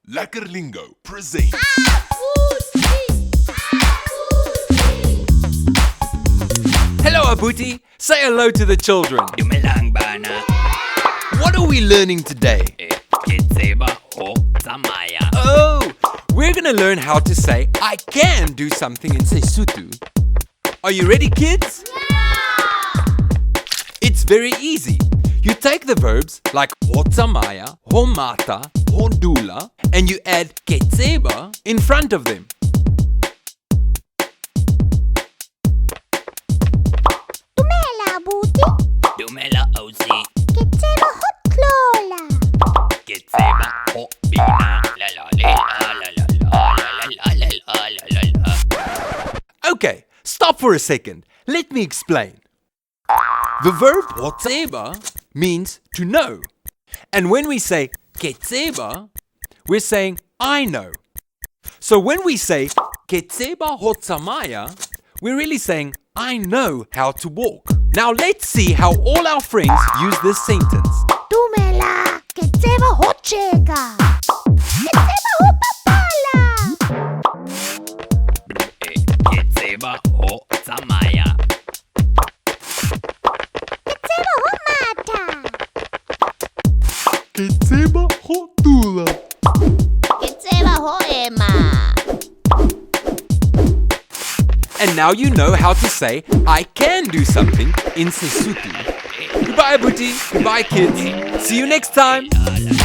Lekker Lingo presents Hello, Abuti. Say hello to the children. Dumelang bana. What are we learning today? Ke tseba ho tsamaya. Oh, we're going to learn how to say I can do something in Sesotho. Are you ready, kids? It's very easy. You take the verbs like ho tsamaya, ho mata, ho dula, and you add ke tseba in front of them. Dumela Abuti, Dumela ausi. ke tseba ho tlola. Ke tseba ho bina. La la la la la la la la la la la. Okay, stop for a second. Let me explain. The verb ho tseba means to know. And when we say ke tseba, we're saying I know. So when we say ke tseba ho tsamaya, we're really saying I know how to walk. Now let's see how all our friends use this sentence. Dumela, ke tseba ho tjeka. Ke tseba ho bapala. Ke tseba ho tsamaya. Ke tseba ho matha. Ke tseba ho dula. Ke tseba ho ema. And now you know how to say I can do something in Sesotho. Goodbye, Abuti. Goodbye, kids. See you next time. La la